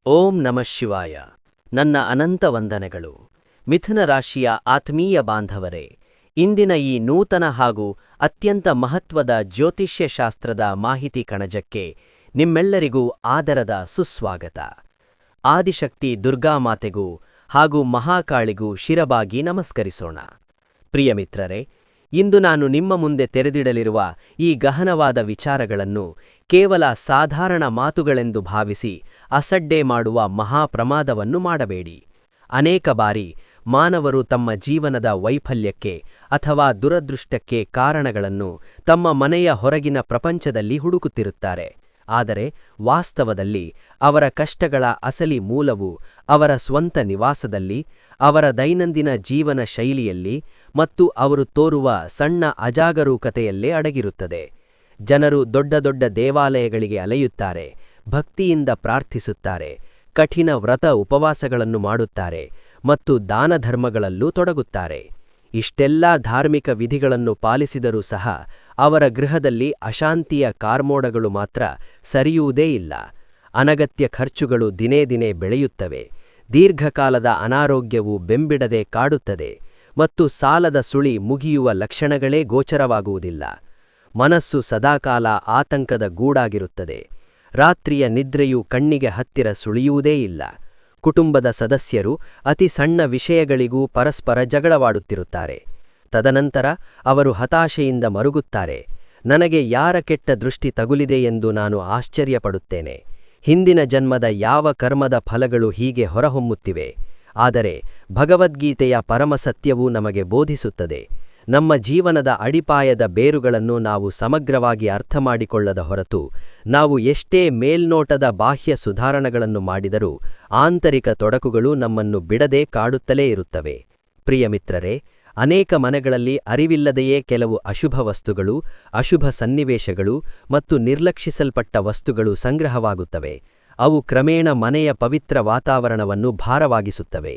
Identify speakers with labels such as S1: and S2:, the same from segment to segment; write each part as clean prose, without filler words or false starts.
S1: ಓಂ ನಮಃ ಶಿವಾಯ. ನನ್ನ ಅನಂತ ವಂದನೆಗಳು. ಮಿಥುನ ರಾಶಿಯ ಆತ್ಮೀಯ ಬಾಂಧವರೇ, ಇಂದಿನ ಈ ನೂತನ ಹಾಗೂ ಅತ್ಯಂತ ಮಹತ್ವದ ಜ್ಯೋತಿಷ್ಯ ಶಾಸ್ತ್ರದ ಮಾಹಿತಿ ಕಣಜಕ್ಕೆ ನಿಮ್ಮೆಲ್ಲರಿಗೂ ಆದರದ ಸುಸ್ವಾಗತ. ಆದಿಶಕ್ತಿ ದುರ್ಗಾಮಾತೆಗೂ ಹಾಗೂ ಮಹಾಕಾಳಿಗೂ ಶಿರಬಾಗಿ ನಮಸ್ಕರಿಸೋಣ. ಪ್ರಿಯ ಮಿತ್ರರೇ, ಇಂದು ನಾನು ನಿಮ್ಮ ಮುಂದೆ ತೆರೆದಿಡಲಿರುವ ಈ ಗಹನವಾದ ವಿಚಾರಗಳನ್ನು ಕೇವಲ ಸಾಧಾರಣ ಮಾತುಗಳೆಂದು ಭಾವಿಸಿ ಅಸಡ್ಡೆ ಮಾಡುವ ಮಹಾಪ್ರಮಾದವನ್ನು ಮಾಡಬೇಡಿ. ಅನೇಕ ಬಾರಿ ಮಾನವರು ತಮ್ಮ ಜೀವನದ ವೈಫಲ್ಯಕ್ಕೆ ಅಥವಾ ದುರದೃಷ್ಟಕ್ಕೆ ಕಾರಣಗಳನ್ನು ತಮ್ಮ ಮನೆಯ ಹೊರಗಿನ ಪ್ರಪಂಚದಲ್ಲಿ ಹುಡುಕುತ್ತಿರುತ್ತಾರೆ. ಆದರೆ ವಾಸ್ತವದಲ್ಲಿ ಅವರ ಕಷ್ಟಗಳ ಅಸಲಿ ಮೂಲವು ಅವರ ಸ್ವಂತ ನಿವಾಸದಲ್ಲಿ, ಅವರ ದೈನಂದಿನ ಜೀವನ ಶೈಲಿಯಲ್ಲಿ ಮತ್ತು ಅವರು ತೋರುವ ಸಣ್ಣ ಅಜಾಗರೂಕತೆಯಲ್ಲೇ ಅಡಗಿರುತ್ತದೆ. ಜನರು ದೊಡ್ಡ ದೊಡ್ಡ ದೇವಾಲಯಗಳಿಗೆ ಅಲೆಯುತ್ತಾರೆ, ಭಕ್ತಿಯಿಂದ ಪ್ರಾರ್ಥಿಸುತ್ತಾರೆ, ಕಠಿಣ ವ್ರತ ಉಪವಾಸಗಳನ್ನು ಮಾಡುತ್ತಾರೆ ಮತ್ತು ದಾನಧರ್ಮಗಳಲ್ಲೂ ತೊಡಗುತ್ತಾರೆ. ಇಷ್ಟೆಲ್ಲಾ ಧಾರ್ಮಿಕ ವಿಧಿಗಳನ್ನು ಪಾಲಿಸಿದರೂ ಸಹ ಅವರ ಗೃಹದಲ್ಲಿ ಅಶಾಂತಿಯ ಕಾರ್ಮೋಡಗಳು ಮಾತ್ರ ಸರಿಯುವುದೇ ಇಲ್ಲ. ಅನಗತ್ಯ ಖರ್ಚುಗಳು ದಿನೇ ದಿನೇ ಬೆಳೆಯುತ್ತವೆ, ದೀರ್ಘಕಾಲದ ಅನಾರೋಗ್ಯವು ಬೆಂಬಿಡದೆ ಕಾಡುತ್ತದೆ ಮತ್ತು ಸಾಲದ ಸುಳಿ ಮುಗಿಯುವ ಲಕ್ಷಣಗಳೇ ಗೋಚರವಾಗುವುದಿಲ್ಲ. ಮನಸ್ಸು ಸದಾಕಾಲ ಆತಂಕದ ಗೂಡಾಗಿರುತ್ತದೆ. ರಾತ್ರಿಯ ನಿದ್ರೆಯು ಕಣ್ಣಿಗೆ ಹತ್ತಿರ ಸುಳಿಯುವುದೇ ಇಲ್ಲ. ಕುಟುಂಬದ ಸದಸ್ಯರು ಅತಿ ಸಣ್ಣ ವಿಷಯಗಳಿಗೂ ಪರಸ್ಪರ ಜಗಳವಾಡುತ್ತಿರುತ್ತಾರೆ. ತದನಂತರ ಅವರು ಹತಾಶೆಯಿಂದ ಮರುಗುತ್ತಾರೆ. ನನಗೆ ಯಾರ ಕೆಟ್ಟ ದೃಷ್ಟಿ ತಗುಲಿದೆ ಎಂದು ನಾನು ಆಶ್ಚರ್ಯಪಡುತ್ತೇನೆ. ಹಿಂದಿನ ಜನ್ಮದ ಯಾವ ಕರ್ಮದ ಫಲಗಳು ಹೀಗೆ ಹೊರಹೊಮ್ಮುತ್ತಿವೆ? ಆದರೆ ಭಗವದ್ಗೀತೆಯ ಪರಮಸತ್ಯವು ನಮಗೆ ಬೋಧಿಸುತ್ತದೆ, ನಮ್ಮ ಜೀವನದ ಅಡಿಪಾಯದ ಬೇರುಗಳನ್ನು ನಾವು ಸಮಗ್ರವಾಗಿ ಅರ್ಥಮಾಡಿಕೊಳ್ಳದ ಹೊರತು ನಾವು ಎಷ್ಟೇ ಮೇಲ್ನೋಟದ ಬಾಹ್ಯ ಸುಧಾರಣೆಗಳನ್ನು ಮಾಡಿದರೂ ಆಂತರಿಕ ತೊಡಕುಗಳು ನಮ್ಮನ್ನು ಬಿಡದೆ ಕಾಡುತ್ತಲೇ ಇರುತ್ತವೆ. ಪ್ರಿಯ ಮಿತ್ರರೇ, ಅನೇಕ ಮನೆಗಳಲ್ಲಿ ಅರಿವಿಲ್ಲದೆಯೇ ಕೆಲವು ಅಶುಭ ವಸ್ತುಗಳು, ಅಶುಭ ಸನ್ನಿವೇಶಗಳು ಮತ್ತು ನಿರ್ಲಕ್ಷಿಸಲ್ಪಟ್ಟ ವಸ್ತುಗಳು ಸಂಗ್ರಹವಾಗುತ್ತವೆ. ಅವು ಕ್ರಮೇಣ ಮನೆಯ ಪವಿತ್ರ ವಾತಾವರಣವನ್ನು ಭಾರವಾಗಿಸುತ್ತವೆ.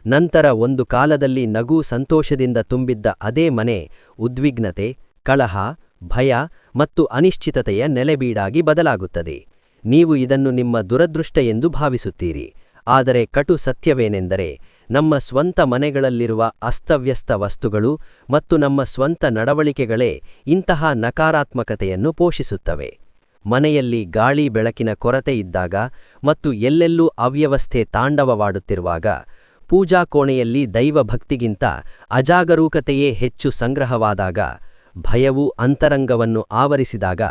S1: ನಂತರ ಒಂದು ಕಾಲದಲ್ಲಿ ನಗು ಸಂತೋಷದಿಂದ ತುಂಬಿದ್ದ ಅದೇ ಮನೆ ಉದ್ವಿಗ್ನತೆ, ಕಲಹ, ಭಯ ಮತ್ತು ಅನಿಶ್ಚಿತತೆಯ ನೆಲೆಬೀಡಾಗಿ ಬದಲಾಗುತ್ತದೆ. ನೀವು ಇದನ್ನು ನಿಮ್ಮ ದುರದೃಷ್ಟ ಎಂದು ಭಾವಿಸುತ್ತೀರಿ. ಆದರೆ ಕಟು ಸತ್ಯವೇನೆಂದರೆ, ನಮ್ಮ ಸ್ವಂತ ಮನೆಗಳಲ್ಲಿರುವ ಅಸ್ತವ್ಯಸ್ತ ವಸ್ತುಗಳು ಮತ್ತು ನಮ್ಮ ಸ್ವಂತ ನಡವಳಿಕೆಗಳೇ ಇಂತಹ ನಕಾರಾತ್ಮಕತೆಯನ್ನು ಪೋಷಿಸುತ್ತವೆ. ಮನೆಯಲ್ಲಿ ಗಾಳಿ ಬೆಳಕಿನ ಕೊರತೆ ಇದ್ದಾಗ ಮತ್ತು ಎಲ್ಲೆಲ್ಲೂ ಅವ್ಯವಸ್ಥೆ ತಾಂಡವವಾಡುತ್ತಿರುವಾಗ, ಪೂಜಾ ಕೋಣೆಯಲ್ಲಿ ದೈವಭಕ್ತಿಗಿಂತ ಅಜಾಗರೂಕತೆಯೇ ಹೆಚ್ಚು ಸಂಗ್ರಹವಾದಾಗ, ಭಯವು ಅಂತರಂಗವನ್ನು ಆವರಿಸಿದಾಗ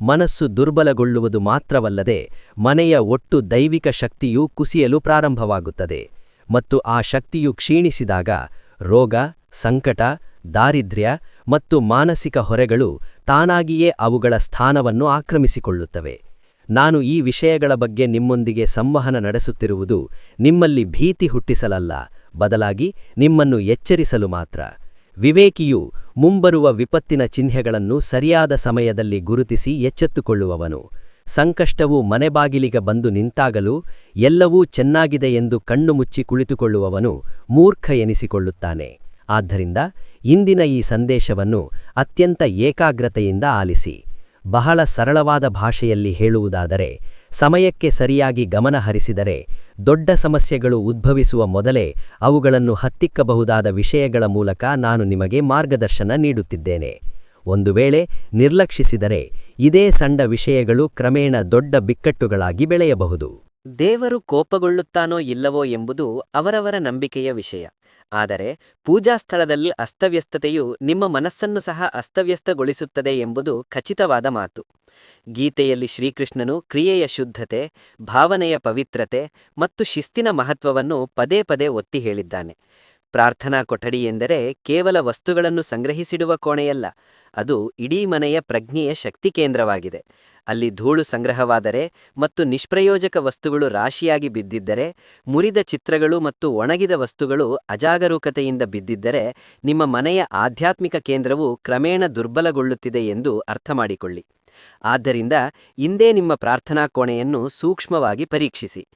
S1: ಮನಸ್ಸು ದುರ್ಬಲಗೊಳ್ಳುವುದು ಮಾತ್ರವಲ್ಲದೆ ಮನೆಯ ಒಟ್ಟು ದೈವಿಕ ಶಕ್ತಿಯೂ ಕುಸಿಯಲು ಪ್ರಾರಂಭವಾಗುತ್ತದೆ. ಮತ್ತು ಆ ಶಕ್ತಿಯು ಕ್ಷೀಣಿಸಿದಾಗ ರೋಗ, ಸಂಕಟ, ದಾರಿದ್ರ್ಯ ಮತ್ತು ಮಾನಸಿಕ ಹೊರೆಗಳು ತಾನಾಗಿಯೇ ಅವುಗಳ ಸ್ಥಾನವನ್ನು ಆಕ್ರಮಿಸಿಕೊಳ್ಳುತ್ತವೆ. ನಾನು ಈ ವಿಷಯಗಳ ಬಗ್ಗೆ ನಿಮ್ಮೊಂದಿಗೆ ಸಂವಹನ ನಡೆಸುತ್ತಿರುವುದು ನಿಮ್ಮಲ್ಲಿ ಭೀತಿ ಹುಟ್ಟಿಸಲಲ್ಲ, ಬದಲಾಗಿ ನಿಮ್ಮನ್ನು ಎಚ್ಚರಿಸಲು ಮಾತ್ರ. ವಿವೇಕಿಯು ಮುಂಬರುವ ವಿಪತ್ತಿನ ಚಿಹ್ನೆಗಳನ್ನು ಸರಿಯಾದ ಸಮಯದಲ್ಲಿ ಗುರುತಿಸಿ ಎಚ್ಚೆತ್ತುಕೊಳ್ಳುವವನು. ಸಂಕಷ್ಟವು ಮನೆಬಾಗಿಲಿಗೆ ಬಂದು ನಿಂತಾಗಲೂ ಎಲ್ಲವೂ ಚೆನ್ನಾಗಿದೆ ಎಂದು ಕಣ್ಣು ಮುಚ್ಚಿ ಕುಳಿತುಕೊಳ್ಳುವವನು ಮೂರ್ಖ ಎನಿಸಿಕೊಳ್ಳುತ್ತಾನೆ. ಆದ್ದರಿಂದ ಇಂದಿನ ಈ ಸಂದೇಶವನ್ನು ಅತ್ಯಂತ ಏಕಾಗ್ರತೆಯಿಂದ ಆಲಿಸಿ. ಬಹಳ ಸರಳವಾದ ಭಾಷೆಯಲ್ಲಿ ಹೇಳುವುದಾದರೆ, ಸಮಯಕ್ಕೆ ಸರಿಯಾಗಿ ಗಮನ ಹರಿಸಿದರೆ ದೊಡ್ಡ ಸಮಸ್ಯೆಗಳು ಉದ್ಭವಿಸುವ ಮೊದಲೇ ಅವುಗಳನ್ನು ಹತ್ತಿಕ್ಕಬಹುದಾದ ವಿಷಯಗಳ ಮೂಲಕ ನಾನು ನಿಮಗೆ ಮಾರ್ಗದರ್ಶನ ನೀಡುತ್ತಿದ್ದೇನೆ. ಒಂದು ವೇಳೆ ನಿರ್ಲಕ್ಷಿಸಿದರೆ ಇದೇ ಸಣ್ಣ ವಿಷಯಗಳು ಕ್ರಮೇಣ ದೊಡ್ಡ ಬಿಕ್ಕಟ್ಟುಗಳಾಗಿ ಬೆಳೆಯಬಹುದು.
S2: ದೇವರು ಕೋಪಗೊಳ್ಳುತ್ತಾನೋ ಇಲ್ಲವೋ ಎಂಬುದು ಅವರವರ ನಂಬಿಕೆಯ ವಿಷಯ. ಆದರೆ ಪೂಜಾ ಸ್ಥಳದಲ್ಲಿ ಅಸ್ತವ್ಯಸ್ತತೆಯು ನಿಮ್ಮ ಮನಸ್ಸನ್ನು ಸಹ ಅಸ್ತವ್ಯಸ್ತಗೊಳಿಸುತ್ತದೆ ಎಂಬುದು ಖಚಿತವಾದ ಮಾತು. ಗೀತೆಯಲ್ಲಿ ಶ್ರೀಕೃಷ್ಣನು ಕ್ರಿಯೆಯ ಶುದ್ಧತೆ, ಭಾವನೆಯ ಪವಿತ್ರತೆ ಮತ್ತು ಶಿಸ್ತಿನ ಮಹತ್ವವನ್ನು ಪದೇ ಪದೇ ಒತ್ತಿ ಹೇಳಿದ್ದಾನೆ. ಪ್ರಾರ್ಥನಾ ಕೊಠಡಿ ಎಂದರೆ ಕೇವಲ ವಸ್ತುಗಳನ್ನು ಸಂಗ್ರಹಿಸಿಡುವ ಕೋಣೆಯಲ್ಲ, ಅದು ಇಡೀ ಮನೆಯ ಪ್ರಜ್ಞೆಯ ಶಕ್ತಿ ಕೇಂದ್ರವಾಗಿದೆ. ಅಲ್ಲಿ ಧೂಳು ಸಂಗ್ರಹವಾದರೆ ಮತ್ತು ನಿಷ್ಪ್ರಯೋಜಕ ವಸ್ತುಗಳು ರಾಶಿಯಾಗಿ ಬಿದ್ದಿದ್ದರೆ, ಮುರಿದ ಚಿತ್ರಗಳು ಮತ್ತು ಒಣಗಿದ ವಸ್ತುಗಳು ಅಜಾಗರೂಕತೆಯಿಂದ ಬಿದ್ದಿದ್ದರೆ, ನಿಮ್ಮ ಮನೆಯ ಆಧ್ಯಾತ್ಮಿಕ ಕೇಂದ್ರವು ಕ್ರಮೇಣ ದುರ್ಬಲಗೊಳ್ಳುತ್ತಿದೆ ಎಂದು ಅರ್ಥಮಾಡಿಕೊಳ್ಳಿ. ಆದ್ದರಿಂದ ಇಂದೇ ನಿಮ್ಮ ಪ್ರಾರ್ಥನಾ ಕೋಣೆಯನ್ನು ಸೂಕ್ಷ್ಮವಾಗಿ ಪರೀಕ್ಷಿಸಿ.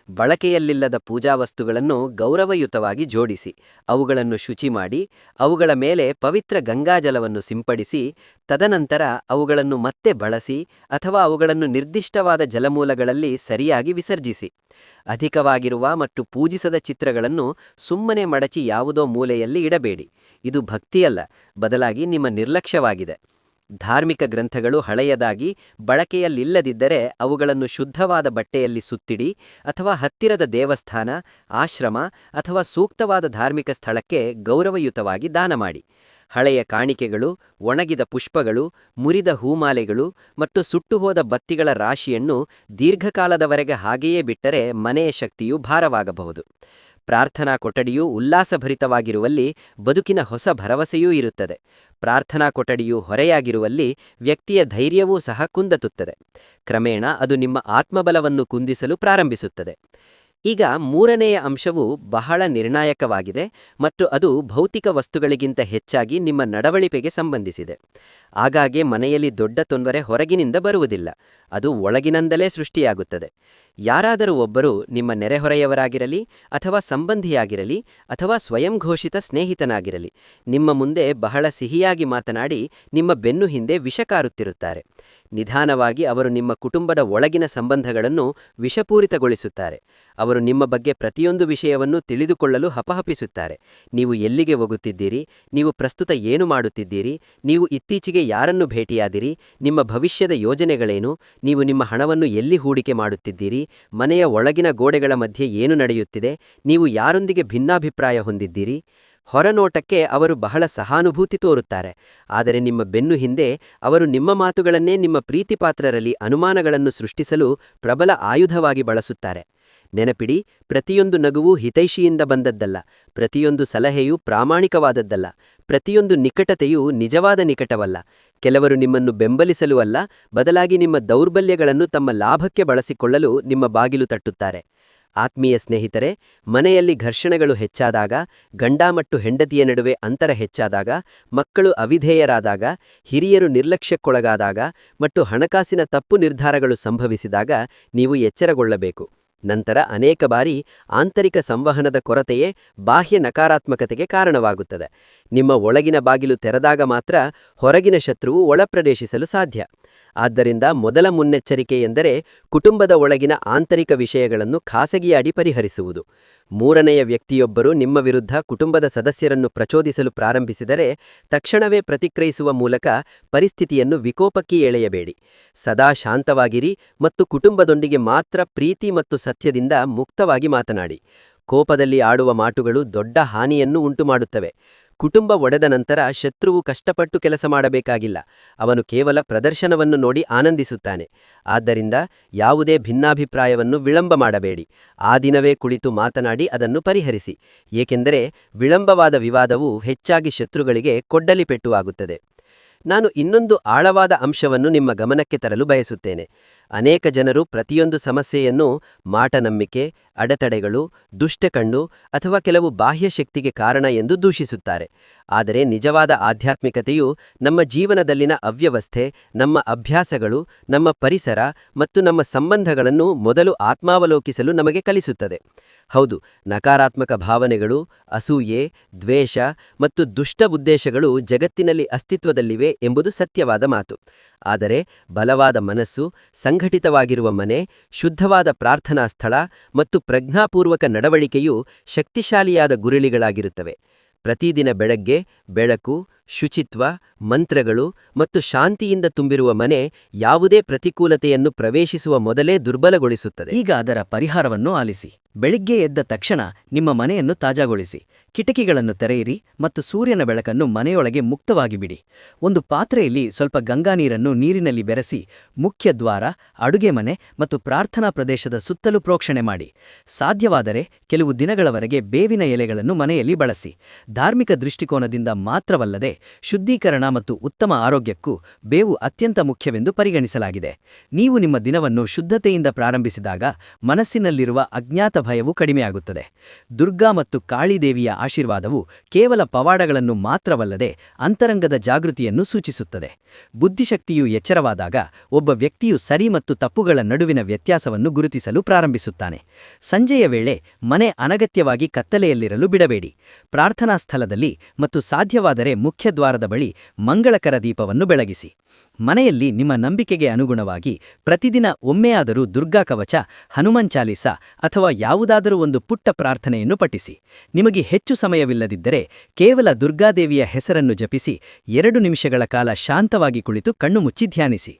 S2: ಬಳಕೆಯಲ್ಲಿಲ್ಲದ ಪೂಜಾವಸ್ತುಗಳನ್ನು ಗೌರವಯುತವಾಗಿ ಜೋಡಿಸಿ, ಅವುಗಳನ್ನು ಶುಚಿ ಮಾಡಿ, ಅವುಗಳ ಮೇಲೆ ಪವಿತ್ರ ಗಂಗಾಜಲವನ್ನು ಸಿಂಪಡಿಸಿ, ತದನಂತರ ಅವುಗಳನ್ನು ಮತ್ತೆ ಬಳಸಿ ಅಥವಾ ಅವುಗಳನ್ನು ನಿರ್ದಿಷ್ಟವಾದ ಜಲಮೂಲಗಳಲ್ಲಿ ಸರಿಯಾಗಿ ವಿಸರ್ಜಿಸಿ. ಅಧಿಕವಾಗಿರುವ ಮತ್ತು ಪೂಜಿಸದ ಚಿತ್ರಗಳನ್ನು ಸುಮ್ಮನೆ ಮಡಚಿ ಯಾವುದೋ ಮೂಲೆಯಲ್ಲಿ ಇಡಬೇಡಿ. ಇದು ಭಕ್ತಿಯಲ್ಲ, ಬದಲಾಗಿ ನಿಮ್ಮ ನಿರ್ಲಕ್ಷ್ಯವಾಗಿದೆ. ಧಾರ್ಮಿಕ ಗ್ರಂಥಗಳು ಹಳೆಯದಾಗಿ ಬಳಕೆಯಲ್ಲಿಲ್ಲದಿದ್ದರೆ ಅವುಗಳನ್ನು ಶುದ್ಧವಾದ ಬಟ್ಟೆಯಲ್ಲಿ ಸುತ್ತಿಡಿ ಅಥವಾ ಹತ್ತಿರದ ದೇವಸ್ಥಾನ, ಆಶ್ರಮ ಅಥವಾ ಸೂಕ್ತವಾದ ಧಾರ್ಮಿಕ ಸ್ಥಳಕ್ಕೆ ಗೌರವಯುತವಾಗಿ ದಾನ ಮಾಡಿ. ಹಳೆಯ ಕಾಣಿಕೆಗಳು, ಒಣಗಿದ ಪುಷ್ಪಗಳು, ಮುರಿದ ಹೂಮಾಲೆಗಳು ಮತ್ತು ಸುಟ್ಟುಹೋದ ಬತ್ತಿಗಳ ರಾಶಿಯನ್ನು ದೀರ್ಘಕಾಲದವರೆಗೆ ಹಾಗೆಯೇ ಬಿಟ್ಟರೆ ಮನೆಯ ಶಕ್ತಿಯು ಭಾರವಾಗಬಹುದು. ಪ್ರಾರ್ಥನಾ ಕೊಠಡಿಯು ಉಲ್ಲಾಸಭರಿತವಾಗಿರುವಲ್ಲಿ ಬದುಕಿನ ಹೊಸ ಭರವಸೆಯೂ ಇರುತ್ತದೆ. ಪ್ರಾರ್ಥನಾ ಕೊಠಡಿಯು ಹೊರೆಯಾಗಿರುವಲ್ಲಿ ವ್ಯಕ್ತಿಯ ಧೈರ್ಯವೂ ಸಹ ಕುಂದತುತ್ತದೆ. ಕ್ರಮೇಣ ಅದು ನಿಮ್ಮ ಆತ್ಮಬಲವನ್ನು ಕುಂದಿಸಲು ಪ್ರಾರಂಭಿಸುತ್ತದೆ. ಈಗ ಮೂರನೆಯ ಅಂಶವು ಬಹಳ ನಿರ್ಣಾಯಕವಾಗಿದೆ ಮತ್ತು ಅದು ಭೌತಿಕ ವಸ್ತುಗಳಿಗಿಂತ ಹೆಚ್ಚಾಗಿ ನಿಮ್ಮ ನಡವಳಿಕೆಗೆ ಸಂಬಂಧಿಸಿದೆ. ಆಗಾಗ್ಗೆ ಮನೆಯಲ್ಲಿ ದೊಡ್ಡ ತೊಂದರೆ ಹೊರಗಿನಿಂದ ಬರುವುದಿಲ್ಲ, ಅದು ಒಳಗಿನಿಂದಲೇ ಸೃಷ್ಟಿಯಾಗುತ್ತದೆ. ಯಾರಾದರೂ ಒಬ್ಬರು, ನಿಮ್ಮ ನೆರೆಹೊರೆಯವರಾಗಿರಲಿ ಅಥವಾ ಸಂಬಂಧಿಯಾಗಿರಲಿ ಅಥವಾ ಸ್ವಯಂಘೋಷಿತ ಸ್ನೇಹಿತನಾಗಿರಲಿ, ನಿಮ್ಮ ಮುಂದೆ ಬಹಳ ಸಿಹಿಯಾಗಿ ಮಾತನಾಡಿ ನಿಮ್ಮ ಬೆನ್ನು ಹಿಂದೆ ವಿಷ ಕಾರುತ್ತಿರುತ್ತಾರೆ. ನಿಧಾನವಾಗಿ ಅವರು ನಿಮ್ಮ ಕುಟುಂಬದ ಒಳಗಿನ ಸಂಬಂಧಗಳನ್ನು ವಿಷಪೂರಿತಗೊಳಿಸುತ್ತಾರೆ. ಅವರು ನಿಮ್ಮ ಬಗ್ಗೆ ಪ್ರತಿಯೊಂದು ವಿಷಯವನ್ನು ತಿಳಿದುಕೊಳ್ಳಲು ಹಪಹಪಿಸುತ್ತಾರೆ. ನೀವು ಎಲ್ಲಿಗೆ ಹೋಗುತ್ತಿದ್ದೀರಿ, ನೀವು ಪ್ರಸ್ತುತ ಏನು ಮಾಡುತ್ತಿದ್ದೀರಿ, ನೀವು ಇತ್ತೀಚೆಗೆ ಯಾರನ್ನು ಭೇಟಿಯಾದಿರಿ, ನಿಮ್ಮ ಭವಿಷ್ಯದ ಯೋಜನೆಗಳೇನು, ನೀವು ನಿಮ್ಮ ಹಣವನ್ನು ಎಲ್ಲಿ ಹೂಡಿಕೆ ಮಾಡುತ್ತಿದ್ದೀರಿ, ಮನೆಯ ಒಳಗಿನ ಗೋಡೆಗಳ ಮಧ್ಯೆ ಏನು ನಡೆಯುತ್ತಿದೆ, ನೀವು ಯಾರೊಂದಿಗೆ ಭಿನ್ನಾಭಿಪ್ರಾಯ ಹೊಂದಿದ್ದೀರಿ. ಹೊರನೋಟಕ್ಕೆ ಅವರು ಬಹಳ ಸಹಾನುಭೂತಿ ತೋರುತ್ತಾರೆ, ಆದರೆ ನಿಮ್ಮ ಬೆನ್ನು ಹಿಂದೆ ಅವರು ನಿಮ್ಮ ಮಾತುಗಳನ್ನೇ ನಿಮ್ಮ ಪ್ರೀತಿಪಾತ್ರರಲ್ಲಿ ಅನುಮಾನಗಳನ್ನು ಸೃಷ್ಟಿಸಲು ಪ್ರಬಲ ಆಯುಧವಾಗಿ ಬಳಸುತ್ತಾರೆ. ನೆನಪಿಡಿ, ಪ್ರತಿಯೊಂದು ನಗುವು ಹಿತೈಷಿಯಿಂದ ಬಂದದ್ದಲ್ಲ, ಪ್ರತಿಯೊಂದು ಸಲಹೆಯೂ ಪ್ರಾಮಾಣಿಕವಾದದ್ದಲ್ಲ, ಪ್ರತಿಯೊಂದು ನಿಕಟತೆಯೂ ನಿಜವಾದ ನಿಕಟವಲ್ಲ. ಕೆಲವರು ನಿಮ್ಮನ್ನು ಬೆಂಬಲಿಸಲು ಅಲ್ಲ, ಬದಲಾಗಿ ನಿಮ್ಮ ದೌರ್ಬಲ್ಯಗಳನ್ನು ತಮ್ಮ ಲಾಭಕ್ಕೆ ಬಳಸಿಕೊಳ್ಳಲು ನಿಮ್ಮ ಬಾಗಿಲು ತಟ್ಟುತ್ತಾರೆ. ಆತ್ಮೀಯ ಸ್ನೇಹಿತರೆ, ಮನೆಯಲ್ಲಿ ಘರ್ಷಣೆಗಳು ಹೆಚ್ಚಾದಾಗ, ಗಂಡ ಮತ್ತು ಹೆಂಡತಿಯ ನಡುವೆ ಅಂತರ ಹೆಚ್ಚಾದಾಗ, ಮಕ್ಕಳು ಅವಿಧೇಯರಾದಾಗ, ಹಿರಿಯರು ನಿರ್ಲಕ್ಷ್ಯಕ್ಕೊಳಗಾದಾಗ ಮತ್ತು ಹಣಕಾಸಿನ ತಪ್ಪು ನಿರ್ಧಾರಗಳು ಸಂಭವಿಸಿದಾಗ ನೀವು ಎಚ್ಚರಗೊಳ್ಳಬೇಕು. ನಂತರ ಅನೇಕ ಬಾರಿ ಆಂತರಿಕ ಸಂವಹನದ ಕೊರತೆಯೇ ಬಾಹ್ಯ ನಕಾರಾತ್ಮಕತೆಗೆ ಕಾರಣವಾಗುತ್ತದೆ. ನಿಮ್ಮ ಒಳಗಿನ ಬಾಗಿಲು ತೆರೆದಾಗ ಮಾತ್ರ ಹೊರಗಿನ ಶತ್ರುವು ಒಳಪ್ರವೇಶಿಸಲು ಸಾಧ್ಯ. ಆದ್ದರಿಂದ ಮೊದಲ ಮುನ್ನೆಚ್ಚರಿಕೆ ಎಂದರೆ ಕುಟುಂಬದ ಒಳಗಿನ ಆಂತರಿಕ ವಿಷಯಗಳನ್ನು ಖಾಸಗಿಯಾಗಿ ಪರಿಹರಿಸುವುದು. ಮೂರನೆಯ ವ್ಯಕ್ತಿಯೊಬ್ಬರು ನಿಮ್ಮ ವಿರುದ್ಧ ಕುಟುಂಬದ ಸದಸ್ಯರನ್ನು ಪ್ರಚೋದಿಸಲು ಪ್ರಾರಂಭಿಸಿದರೆ ತಕ್ಷಣವೇ ಪ್ರತಿಕ್ರಿಯಿಸುವ ಮೂಲಕ ಪರಿಸ್ಥಿತಿಯನ್ನು ವಿಕೋಪಕ್ಕೆ ಎಳೆಯಬೇಡಿ. ಸದಾ ಶಾಂತವಾಗಿರಿ ಮತ್ತು ಕುಟುಂಬದೊಂದಿಗೆ ಮಾತ್ರ ಪ್ರೀತಿ ಮತ್ತು ಸತ್ಯದಿಂದ ಮುಕ್ತವಾಗಿ ಮಾತನಾಡಿ. ಕೋಪದಲ್ಲಿ ಆಡುವ ಮಾತುಗಳು ದೊಡ್ಡ ಹಾನಿಯನ್ನು ಉಂಟುಮಾಡುತ್ತವೆ. ಕುಟುಂಬ ಒಡೆದ ನಂತರ ಶತ್ರುವು ಕಷ್ಟಪಟ್ಟು ಕೆಲಸ ಮಾಡಬೇಕಾಗಿಲ್ಲ, ಅವನು ಕೇವಲ ಪ್ರದರ್ಶನವನ್ನು ನೋಡಿ ಆನಂದಿಸುತ್ತಾನೆ. ಆದ್ದರಿಂದ ಯಾವುದೇ ಭಿನ್ನಾಭಿಪ್ರಾಯವನ್ನು ವಿಳಂಬ ಮಾಡಬೇಡಿ. ಆ ದಿನವೇ ಕುಳಿತು ಮಾತನಾಡಿ ಅದನ್ನು ಪರಿಹರಿಸಿ, ಏಕೆಂದರೆ ವಿಳಂಬವಾದ ವಿವಾದವು ಹೆಚ್ಚಾಗಿ ಶತ್ರುಗಳಿಗೆ ಕೊಡ್ಡಲಿ ಪೆಟ್ಟುವಾಗುತ್ತದೆ. ನಾನು ಇನ್ನೊಂದು ಆಳವಾದ ಅಂಶವನ್ನು ನಿಮ್ಮ ಗಮನಕ್ಕೆ ತರಲು ಬಯಸುತ್ತೇನೆ. ಅನೇಕ ಜನರು ಪ್ರತಿಯೊಂದು ಸಮಸ್ಯೆಯನ್ನು ಮಾಟನಂಬಿಕೆ, ಅಡೆತಡೆಗಳು, ದುಷ್ಟಕಣ್ಣು ಅಥವಾ ಕೆಲವು ಬಾಹ್ಯ ಶಕ್ತಿಗೆ ಕಾರಣ ಎಂದು ದೂಷಿಸುತ್ತಾರೆ. ಆದರೆ ನಿಜವಾದ ಆಧ್ಯಾತ್ಮಿಕತೆಯು ನಮ್ಮ ಜೀವನದಲ್ಲಿನ ಅವ್ಯವಸ್ಥೆ, ನಮ್ಮ ಅಭ್ಯಾಸಗಳು, ನಮ್ಮ ಪರಿಸರ ಮತ್ತು ನಮ್ಮ ಸಂಬಂಧಗಳನ್ನು ಮೊದಲು ಆತ್ಮಾವಲೋಕಿಸಲು ನಮಗೆ ಕಲಿಸುತ್ತದೆ. ಹೌದು, ನಕಾರಾತ್ಮಕ ಭಾವನೆಗಳು, ಅಸೂಯೆ, ದ್ವೇಷ ಮತ್ತು ದುಷ್ಟ ಉದ್ದೇಶಗಳು ಜಗತ್ತಿನಲ್ಲಿ ಅಸ್ತಿತ್ವದಲ್ಲಿವೆ ಎಂಬುದು ಸತ್ಯವಾದ ಮಾತು. ಆದರೆ ಬಲವಾದ ಮನಸ್ಸು, ಸಂಘಟಿತವಾಗಿರುವ ಮನೆ, ಶುದ್ಧವಾದ ಪ್ರಾರ್ಥನಾ ಸ್ಥಳ ಮತ್ತು ಪ್ರಜ್ಞಾಪೂರ್ವಕ ನಡವಳಿಕೆಯು ಶಕ್ತಿಶಾಲಿಯಾದ ಗುರಿಳಿಗಳಾಗಿರುತ್ತವೆ. ಪ್ರತಿದಿನ ಬೆಳಗ್ಗೆ ಬೆಳಕು, ಶುಚಿತ್ವ, ಮಂತ್ರಗಳು ಮತ್ತು ಶಾಂತಿಯಿಂದ ತುಂಬಿರುವ ಮನೆ ಯಾವುದೇ ಪ್ರತಿಕೂಲತೆಯನ್ನು ಪ್ರವೇಶಿಸುವ ಮೊದಲೇ ದುರ್ಬಲಗೊಳಿಸುತ್ತದೆ.
S1: ಈಗ ಅದರ ಪರಿಹಾರವನ್ನು ಆಲಿಸಿ. ಬೆಳಿಗ್ಗೆ ಎದ್ದ ತಕ್ಷಣ ನಿಮ್ಮ ಮನೆಯನ್ನು ತಾಜಾಗೊಳಿಸಿ. ಕಿಟಕಿಗಳನ್ನು ತೆರೆಯಿರಿ ಮತ್ತು ಸೂರ್ಯನ ಬೆಳಕನ್ನು ಮನೆಯೊಳಗೆ ಮುಕ್ತವಾಗಿ ಬಿಡಿ. ಒಂದು ಪಾತ್ರೆಯಲ್ಲಿ ಸ್ವಲ್ಪ ಗಂಗಾ ನೀರನ್ನು ನೀರಿನಲ್ಲಿ ಬೆರೆಸಿ ಮುಖ್ಯ ದ್ವಾರ, ಅಡುಗೆ ಮನೆ ಮತ್ತು ಪ್ರಾರ್ಥನಾ ಪ್ರದೇಶದ ಸುತ್ತಲೂ ಪ್ರೋಕ್ಷಣೆ ಮಾಡಿ. ಸಾಧ್ಯವಾದರೆ ಕೆಲವು ದಿನಗಳವರೆಗೆ ಬೇವಿನ ಎಲೆಗಳನ್ನು ಮನೆಯಲ್ಲಿ ಬಳಸಿ. ಧಾರ್ಮಿಕ ದೃಷ್ಟಿಕೋನದಿಂದ ಮಾತ್ರವಲ್ಲದೆ ಶುದ್ಧೀಕರಣ ಮತ್ತು ಉತ್ತಮ ಆರೋಗ್ಯಕ್ಕೂ ಬೇವು ಅತ್ಯಂತ ಮುಖ್ಯವೆಂದು ಪರಿಗಣಿಸಲಾಗಿದೆ. ನೀವು ನಿಮ್ಮ ದಿನವನ್ನು ಶುದ್ಧತೆಯಿಂದ ಪ್ರಾರಂಭಿಸಿದಾಗ ಮನಸ್ಸಿನಲ್ಲಿರುವ ಅಜ್ಞಾತ ಭಯವು ಕಡಿಮೆಯಾಗುತ್ತದೆ. ದುರ್ಗಾ ಮತ್ತು ಕಾಳಿದೇವಿಯ ಆಶೀರ್ವಾದವು ಕೇವಲ ಪವಾಡಗಳನ್ನು ಮಾತ್ರವಲ್ಲದೆ ಅಂತರಂಗದ ಜಾಗೃತಿಯನ್ನು ಸೂಚಿಸುತ್ತದೆ. ಬುದ್ಧಿಶಕ್ತಿಯು ಎಚ್ಚರವಾದಾಗ ಒಬ್ಬ ವ್ಯಕ್ತಿಯು ಸರಿ ಮತ್ತು ತಪ್ಪುಗಳ ನಡುವಿನ ವ್ಯತ್ಯಾಸವನ್ನು ಗುರುತಿಸಲು ಪ್ರಾರಂಭಿಸುತ್ತಾನೆ. ಸಂಜೆಯ ವೇಳೆ ಮನೆ ಅನಗತ್ಯವಾಗಿ ಕತ್ತಲೆಯಲ್ಲಿರಲು ಬಿಡಬೇಡಿ. ಪ್ರಾರ್ಥನಾ ಸ್ಥಳದಲ್ಲಿ ಮತ್ತು ಸಾಧ್ಯವಾದರೆ ಮುಖ್ಯದ್ವಾರದ ಬಳಿ ಮಂಗಳಕರ ದೀಪವನ್ನು ಬೆಳಗಿಸಿ. ಮನೆಯಲ್ಲಿ ನಿಮ್ಮ ನಂಬಿಕೆಗೆ ಅನುಗುಣವಾಗಿ ಪ್ರತಿದಿನ ಒಮ್ಮೆಯಾದರೂ ದುರ್ಗಾ ಕವಚ, ಹನುಮನ್ ಚಾಲೀಸ ಅಥವಾ ಯಾವುದಾದರೂ ಒಂದು ಪುಟ್ಟ ಪ್ರಾರ್ಥನೆಯನ್ನು ಪಠಿಸಿ. ನಿಮಗೆ ಹೆಚ್ಚು ಸಮಯವಿಲ್ಲದಿದ್ದರೆ ಕೇವಲ ದುರ್ಗಾದೇವಿಯ ಹೆಸರನ್ನು ಜಪಿಸಿ 2 ನಿಮಿಷಗಳ ಕಾಲ ಶಾಂತವಾಗಿ ಕುಳಿತು ಕಣ್ಣು ಮುಚ್ಚಿ ಧ್ಯಾನಿಸಿ.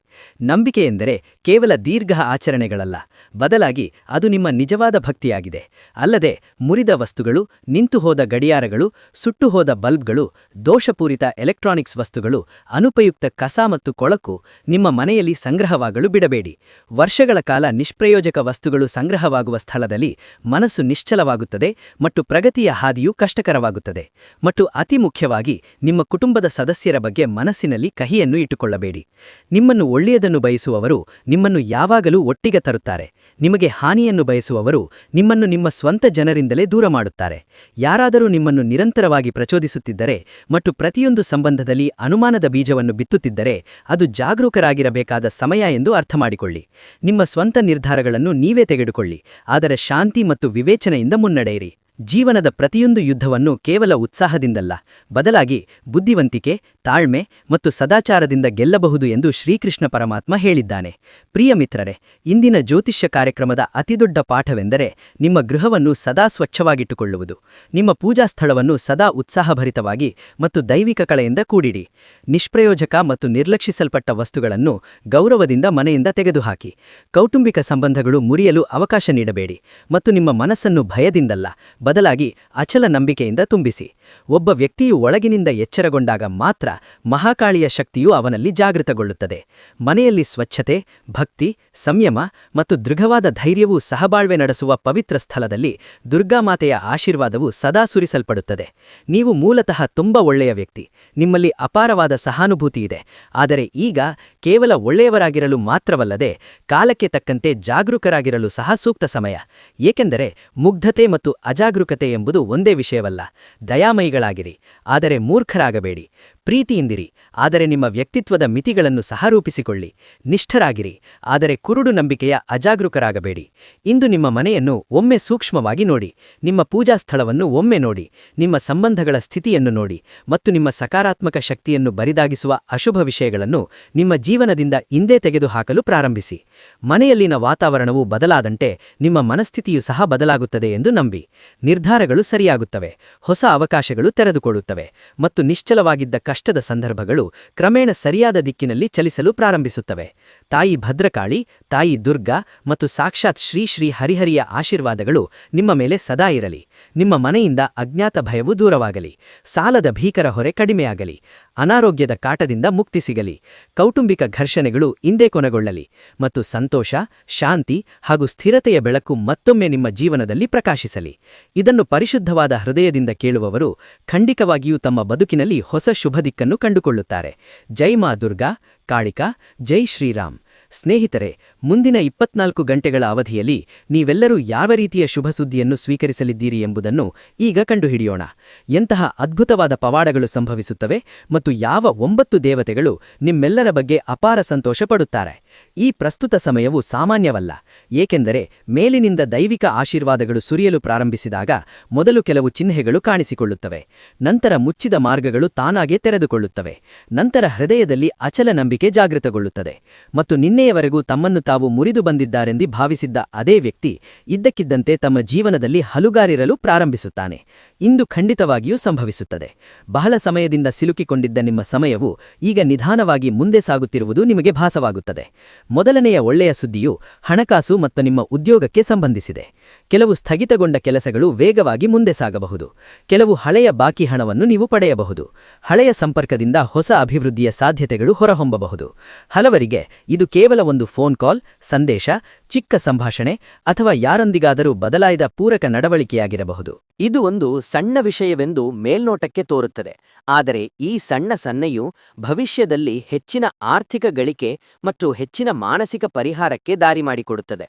S1: ನಂಬಿಕೆಯೆಂದರೆ ಕೇವಲ ದೀರ್ಘ ಆಚರಣೆಗಳಲ್ಲ, ಬದಲಾಗಿ ಅದು ನಿಮ್ಮ ನಿಜವಾದ ಭಕ್ತಿಯಾಗಿದೆ. ಅಲ್ಲದೆ ಮುರಿದ ವಸ್ತುಗಳು, ನಿಂತುಹೋದ ಗಡಿಯಾರಗಳು, ಸುಟ್ಟುಹೋದ ಬಲ್ಬ್ಗಳು, ದೋಷಪೂರಿತ ಎಲೆಕ್ಟ್ರಾನಿಕ್ಸ್ ವಸ್ತುಗಳು, ಅನುಪಯುಕ್ತ ಕಸ ಮತ್ತು ಕೊಳಕು ನಿಮ್ಮ ಮನೆಯಲ್ಲಿ ಸಂಗ್ರಹವಾಗಲು ಬಿಡಬೇಡಿ. ವರ್ಷಗಳ ಕಾಲ ನಿಷ್ಪ್ರಯೋಜಕ ವಸ್ತುಗಳು ಸಂಗ್ರಹವಾಗುವ ಸ್ಥಳದಲ್ಲಿ ಮನಸ್ಸು ನಿಶ್ಚಲವಾಗುತ್ತದೆ ಮತ್ತು ಪ್ರಗತಿಯ ಹಾದಿಯೂ ಕಷ್ಟಕರವಾಗುತ್ತದೆ. ಮತ್ತು ಅತಿ ಮುಖ್ಯವಾಗಿ ನಿಮ್ಮ ಕುಟುಂಬದ ಸದಸ್ಯರ ಬಗ್ಗೆ ಮನಸ್ಸಿನಲ್ಲಿ ಕಹಿಯನ್ನು ಇಟ್ಟುಕೊಳ್ಳಬೇಡಿ. ನಿಮ್ಮನ್ನು ಒಳ್ಳೆಯದನ್ನು ಬಯಸುವವರು ನಿಮ್ಮನ್ನು ಯಾವಾಗಲೂ ಒಟ್ಟಿಗೆ ತರುತ್ತಾರೆ. ನಿಮಗೆ ಹಾನಿಯನ್ನು ಬಯಸುವವರು ನಿಮ್ಮನ್ನು ನಿಮ್ಮ ಸ್ವಂತ ಜನರಿಂದಲೇ ದೂರ ಮಾಡುತ್ತಾರೆ. ಯಾರಾದರೂ ನಿಮ್ಮನ್ನು ನಿರಂತರವಾಗಿ ಪ್ರಚೋದಿಸುತ್ತಿದ್ದರೆ ಮತ್ತು ಪ್ರತಿಯೊಂದು ಸಂಬಂಧದಲ್ಲಿ ಅನುಮಾನದ ಬೀಜವನ್ನು ಬಿತ್ತುತ್ತಿದ್ದರೆ ಅದು ಜಾಗರೂಕರಾಗಿರಬೇಕಾದ ಸಮಯ ಎಂದು ಅರ್ಥಮಾಡಿಕೊಳ್ಳಿ. ನಿಮ್ಮ ಸ್ವಂತ ನಿರ್ಧಾರಗಳನ್ನು ನೀವೇ ತೆಗೆದುಕೊಳ್ಳಿ, ಆದರೆ ಶಾಂತಿ ಮತ್ತು ವಿವೇಚನೆಯಿಂದ ಮುನ್ನಡೆಯಿರಿ. ಜೀವನದ ಪ್ರತಿಯೊಂದು ಯುದ್ಧವನ್ನು ಕೇವಲ ಉತ್ಸಾಹದಿಂದಲ್ಲ, ಬದಲಾಗಿ ಬುದ್ಧಿವಂತಿಕೆ, ತಾಳ್ಮೆ ಮತ್ತು ಸದಾಚಾರದಿಂದ ಗೆಲ್ಲಬಹುದು ಎಂದು ಶ್ರೀಕೃಷ್ಣ ಪರಮಾತ್ಮ ಹೇಳಿದ್ದಾನೆ. ಪ್ರಿಯ ಮಿತ್ರರೇ, ಇಂದಿನ ಜ್ಯೋತಿಷ್ಯ ಕಾರ್ಯಕ್ರಮದ ಅತಿದೊಡ್ಡ ಪಾಠವೆಂದರೆ ನಿಮ್ಮ ಗೃಹವನ್ನು ಸದಾ ಸ್ವಚ್ಛವಾಗಿಟ್ಟುಕೊಳ್ಳುವುದು. ನಿಮ್ಮ ಪೂಜಾ ಸ್ಥಳವನ್ನು ಸದಾ ಉತ್ಸಾಹಭರಿತವಾಗಿ ಮತ್ತು ದೈವಿಕ ಕಳೆಯಿಂದ ಕೂಡಿಡಿ. ನಿಷ್ಪ್ರಯೋಜಕ ಮತ್ತು ನಿರ್ಲಕ್ಷಿಸಲ್ಪಟ್ಟ ವಸ್ತುಗಳನ್ನು ಗೌರವದಿಂದ ಮನೆಯಿಂದ ತೆಗೆದುಹಾಕಿ. ಕೌಟುಂಬಿಕ ಸಂಬಂಧಗಳು ಮುರಿಯಲು ಅವಕಾಶ ನೀಡಬೇಡಿ ಮತ್ತು ನಿಮ್ಮ ಮನಸ್ಸನ್ನು ಭಯದಿಂದಲ್ಲ, ಬದಲಾಗಿ ಅಚಲ ನಂಬಿಕೆಯಿಂದ ತುಂಬಿಸಿ. ಒಬ್ಬ ವ್ಯಕ್ತಿಯು ಒಳಗಿನಿಂದ ಎಚ್ಚರಗೊಂಡಾಗ ಮಾತ್ರ ಮಹಾಕಾಳಿಯ ಶಕ್ತಿಯು ಅವನಲ್ಲಿ ಜಾಗೃತಗೊಳ್ಳುತ್ತದೆ. ಮನೆಯಲ್ಲಿ ಸ್ವಚ್ಛತೆ, ಭಕ್ತಿ, ಸಂಯಮ ಮತ್ತು ದೃಢವಾದ ಧೈರ್ಯವೂ ಸಹಬಾಳ್ವೆ ನಡೆಸುವ ಪವಿತ್ರ ಸ್ಥಳದಲ್ಲಿ ದುರ್ಗಾಮಾತೆಯ ಆಶೀರ್ವಾದವು ಸದಾ ಸುರಿಸಲ್ಪಡುತ್ತದೆ. ನೀವು ಮೂಲತಃ ತುಂಬ ಒಳ್ಳೆಯ ವ್ಯಕ್ತಿ, ನಿಮ್ಮಲ್ಲಿ ಅಪಾರವಾದ ಸಹಾನುಭೂತಿ ಇದೆ. ಆದರೆ ಈಗ ಕೇವಲ ಒಳ್ಳೆಯವರಾಗಿರಲು ಮಾತ್ರವಲ್ಲದೆ ಕಾಲಕ್ಕೆ ತಕ್ಕಂತೆ ಜಾಗರೂಕರಾಗಿರಲು ಸಹ ಸೂಕ್ತ ಸಮಯ. ಏಕೆಂದರೆ ಮುಗ್ಧತೆ ಮತ್ತು ಅಜಾಗರೂಕತೆ ಎಂಬುದು ಒಂದೇ ವಿಷಯವಲ್ಲ. ದಯಾಮಯಿಗಳಾಗಿರಿ, ಆದರೆ ಮೂರ್ಖರಾಗಬೇಡಿ. ಪ್ರೀತಿಯಿಂದಿರಿ, ಆದರೆ ನಿಮ್ಮ ವ್ಯಕ್ತಿತ್ವದ ಮಿತಿಗಳನ್ನು ಸಹ ರೂಪಿಸಿಕೊಳ್ಳಿ. ನಿಷ್ಠರಾಗಿರಿ, ಆದರೆ ಕುರುಡು ನಂಬಿಕೆಯ ಅಜಾಗರೂಕರಾಗಬೇಡಿ. ಇಂದು ನಿಮ್ಮ ಮನೆಯನ್ನು ಒಮ್ಮೆ ಸೂಕ್ಷ್ಮವಾಗಿ ನೋಡಿ, ನಿಮ್ಮ ಪೂಜಾ ಸ್ಥಳವನ್ನು ಒಮ್ಮೆ ನೋಡಿ, ನಿಮ್ಮ ಸಂಬಂಧಗಳ ಸ್ಥಿತಿಯನ್ನು ನೋಡಿ ಮತ್ತು ನಿಮ್ಮ ಸಕಾರಾತ್ಮಕ ಶಕ್ತಿಯನ್ನು ಬರಿದಾಗಿಸುವ ಅಶುಭ ವಿಷಯಗಳನ್ನು ನಿಮ್ಮ ಜೀವನದಿಂದ ಇಂದೇ ತೆಗೆದುಹಾಕಲು ಪ್ರಾರಂಭಿಸಿ. ಮನೆಯಲ್ಲಿನ ವಾತಾವರಣವು ಬದಲಾದಂತೆ ನಿಮ್ಮ ಮನಸ್ಥಿತಿಯೂ ಸಹ ಬದಲಾಗುತ್ತದೆ ಎಂದು ನಂಬಿ. ನಿರ್ಧಾರಗಳು ಸರಿಯಾಗುತ್ತವೆ, ಹೊಸ ಅವಕಾಶಗಳು ತೆರೆದುಕೊಳ್ಳುತ್ತವೆ ಮತ್ತು ನಿಶ್ಚಲವಾಗಿದ್ದ ಕಷ್ಟದ ಸಂದರ್ಭಗಳು ಕ್ರಮೇಣ ಸರಿಯಾದ ದಿಕ್ಕಿನಲ್ಲಿ ಚಲಿಸಲು ಪ್ರಾರಂಭಿಸುತ್ತವೆ. ತಾಯಿ ಭದ್ರಕಾಳಿ, ತಾಯಿ ದುರ್ಗಾ ಮತ್ತು ಸಾಕ್ಷಾತ್ ಶ್ರೀ ಶ್ರೀ ಹರಿಹರಿಯ ಆಶೀರ್ವಾದಗಳು ನಿಮ್ಮ ಮೇಲೆ ಸದಾ ಇರಲಿ. ನಿಮ್ಮ ಮನೆಯಿಂದ ಅಜ್ಞಾತ ಭಯವು ದೂರವಾಗಲಿ, ಸಾಲದ ಭೀಕರ ಹೊರೆ ಕಡಿಮೆಯಾಗಲಿ, ಅನಾರೋಗ್ಯದ ಕಾಟದಿಂದ ಮುಕ್ತಿ ಸಿಗಲಿ, ಕೌಟುಂಬಿಕ ಘರ್ಷಣೆಗಳು ಇಂದೇ ಕೊನೆಗೊಳ್ಳಲಿ ಮತ್ತು ಸಂತೋಷ, ಶಾಂತಿ ಹಾಗೂ ಸ್ಥಿರತೆಯ ಬೆಳಕು ಮತ್ತೊಮ್ಮೆ ನಿಮ್ಮ ಜೀವನದಲ್ಲಿ ಪ್ರಕಾಶಿಸಲಿ. ಇದನ್ನು ಪರಿಶುದ್ಧವಾದ ಹೃದಯದಿಂದ ಕೇಳುವವರು ಖಂಡಿತವಾಗಿಯೂ ತಮ್ಮ ಬದುಕಿನಲ್ಲಿ ಹೊಸ ಶುಭ ದಿಕ್ಕನ್ನು ಕಂಡುಕೊಳ್ಳುತ್ತಾರೆ. ಜೈ ಮಾ ದುರ್ಗಾ, ಕಾಳಿಕಾ, ಜೈ ಶ್ರೀರಾಮ್. ಸ್ನೇಹಿತರೆ, ಮುಂದಿನ 24 ಗಂಟೆಗಳ ಅವಧಿಯಲ್ಲಿ ನೀವೆಲ್ಲರೂ ಯಾವ ರೀತಿಯ ಶುಭ ಸುದ್ದಿಯನ್ನು ಸ್ವೀಕರಿಸಲಿದ್ದೀರಿ ಎಂಬುದನ್ನು ಈಗ ಕಂಡುಹಿಡಿಯೋಣ. ಎಂತಹ ಅದ್ಭುತವಾದ ಪವಾಡಗಳು ಸಂಭವಿಸುತ್ತವೆ ಮತ್ತು ಯಾವ 9 ದೇವತೆಗಳು ನಿಮ್ಮೆಲ್ಲರ ಬಗ್ಗೆ ಅಪಾರ ಸಂತೋಷ ಪಡುತ್ತಾರೆ. ಈ ಪ್ರಸ್ತುತ ಸಮಯವು ಸಾಮಾನ್ಯವಲ್ಲ, ಏಕೆಂದರೆ ಮೇಲಿನಿಂದ ದೈವಿಕ ಆಶೀರ್ವಾದಗಳು ಸುರಿಯಲು ಪ್ರಾರಂಭಿಸಿದಾಗ ಮೊದಲು ಕೆಲವು ಚಿಹ್ನೆಗಳು ಕಾಣಿಸಿಕೊಳ್ಳುತ್ತವೆ. ನಂತರ ಮುಚ್ಚಿದ ಮಾರ್ಗಗಳು ತಾನಾಗೇ ತೆರೆದುಕೊಳ್ಳುತ್ತವೆ. ನಂತರ ಹೃದಯದಲ್ಲಿ ಅಚಲ ನಂಬಿಕೆ ಜಾಗೃತಗೊಳ್ಳುತ್ತದೆ ಮತ್ತು ನಿನ್ನೆಯವರೆಗೂ ತಮ್ಮನ್ನು ತಾವು ಮುರಿದು ಬಂದಿದ್ದಾರೆಂದು ಭಾವಿಸಿದ್ದ ಅದೇ ವ್ಯಕ್ತಿ ಇದ್ದಕ್ಕಿದ್ದಂತೆ ತಮ್ಮ ಜೀವನದಲ್ಲಿ ಹಲುಗಾರಿರಲು ಪ್ರಾರಂಭಿಸುತ್ತಾನೆ. ಇಂದು ಖಂಡಿತವಾಗಿಯೂ ಸಂಭವಿಸುತ್ತದೆ. ಬಹಳ ಸಮಯದಿಂದ ಸಿಲುಕಿಕೊಂಡಿದ್ದ ನಿಮ್ಮ ಸಮಯವು ಈಗ ನಿಧಾನವಾಗಿ ಮುಂದೆ ಸಾಗುತ್ತಿರುವುದು ನಿಮಗೆ ಭಾಸವಾಗುತ್ತದೆ. ಮೊದಲನೆಯ ಒಳ್ಳೆಯ ಸುದ್ದಿಯು ಹಣಕಾಸು ಮತ್ತು ನಿಮ್ಮ ಉದ್ಯೋಗಕ್ಕೆ ಸಂಬಂಧಿಸಿದೆ. ಕೆಲವು ಸ್ಥಗಿತಗೊಂಡ ಕೆಲಸಗಳು ವೇಗವಾಗಿ ಮುಂದೆ ಸಾಗಬಹುದು. ಕೆಲವು ಹಳೆಯ ಬಾಕಿ ಹಣವನ್ನು ನೀವು ಪಡೆಯಬಹುದು. ಹಳೆಯ ಸಂಪರ್ಕದಿಂದ ಹೊಸ ಅಭಿವೃದ್ಧಿಯ ಸಾಧ್ಯತೆಗಳು ಹೊರಹೊಮ್ಮಬಹುದು. ಹಲವರಿಗೆ ಇದು ಕೇವಲ ಒಂದು ಫೋನ್ ಕಾಲ್, ಸಂದೇಶ, ಚಿಕ್ಕ ಸಂಭಾಷಣೆ ಅಥವಾ ಯಾರೊಂದಿಗಾದರೂ ಬದಲಾಯಿದ ಪೂರಕ ನಡವಳಿಕೆಯಾಗಿರಬಹುದು.
S2: ಇದು ಒಂದು ಸಣ್ಣ ವಿಷಯವೆಂದು ಮೇಲ್ನೋಟಕ್ಕೆ ತೋರುತ್ತದೆ, ಆದರೆ ಈ ಸಣ್ಣ ಸನ್ನೆಯು ಭವಿಷ್ಯದಲ್ಲಿ ಹೆಚ್ಚಿನ ಆರ್ಥಿಕ ಗಳಿಕೆ ಮತ್ತು ಹೆಚ್ಚಿನ ಮಾನಸಿಕ ಪರಿಹಾರಕ್ಕೆ ದಾರಿ ಮಾಡಿಕೊಡುತ್ತದೆ.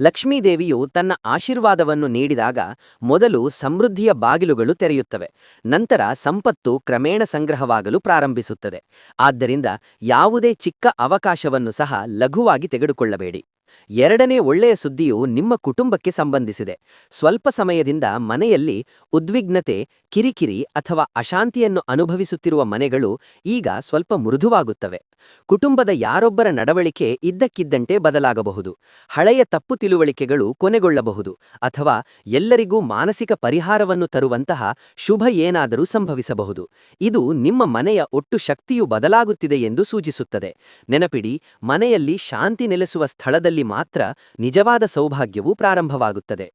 S2: ಲಕ್ಷ್ಮೀದೇವಿಯು ತನ್ನ ಆಶೀರ್ವಾದವನ್ನು ನೀಡಿದಾಗ ಮೊದಲು ಸಮೃದ್ಧಿಯ ಬಾಗಿಲುಗಳು ತೆರೆಯುತ್ತವೆ, ನಂತರ ಸಂಪತ್ತು ಕ್ರಮೇಣ ಸಂಗ್ರಹವಾಗಲು ಪ್ರಾರಂಭಿಸುತ್ತದೆ. ಆದ್ದರಿಂದ ಯಾವುದೇ ಚಿಕ್ಕ ಅವಕಾಶವನ್ನು ಸಹ ಲಘುವಾಗಿ ತೆಗೆದುಕೊಳ್ಳಬೇಡಿ. ಎರಡನೇ ಒಳ್ಳೆಯ ಸುದ್ದಿಯು ನಿಮ್ಮ ಕುಟುಂಬಕ್ಕೆ ಸಂಬಂಧಿಸಿದೆ. ಸ್ವಲ್ಪ ಸಮಯದಿಂದ ಮನೆಯಲ್ಲಿ ಉದ್ವಿಗ್ನತೆ, ಕಿರಿಕಿರಿ ಅಥವಾ ಅಶಾಂತಿಯನ್ನು ಅನುಭವಿಸುತ್ತಿರುವ ಮನೆಗಳು ಈಗ ಸ್ವಲ್ಪ ಮೃದುವಾಗುತ್ತವೆ. ಕುಟುಂಬದ ಯಾರೊಬ್ಬರ ನಡವಳಿಕೆ ಇದ್ದಕ್ಕಿದ್ದಂತೆ ಬದಲಾಗಬಹುದು. ಹಳೆಯ ತಪ್ಪು ತಿಳುವಳಿಕೆಗಳು ಕೊನೆಗೊಳ್ಳಬಹುದು, ಅಥವಾ ಎಲ್ಲರಿಗೂ ಮಾನಸಿಕ ಪರಿಹಾರವನ್ನು ತರುವಂತಹ ಶುಭ ಏನಾದರೂ ಸಂಭವಿಸಬಹುದು. ಇದು ನಿಮ್ಮ ಮನೆಯ ಒಟ್ಟು ಶಕ್ತಿಯು ಬದಲಾಗುತ್ತಿದೆ ಎಂದು ಸೂಚಿಸುತ್ತದೆ. ನೆನಪಿಡಿ, ಮನೆಯಲ್ಲಿ ಶಾಂತಿ ನೆಲೆಸುವ ಸ್ಥಳದಲ್ಲಿ ಮಾತ್ರ ನಿಜವಾದ ಸೌಭಾಗ್ಯವು ಪ್ರಾರಂಭವಾಗುತ್ತದೆ.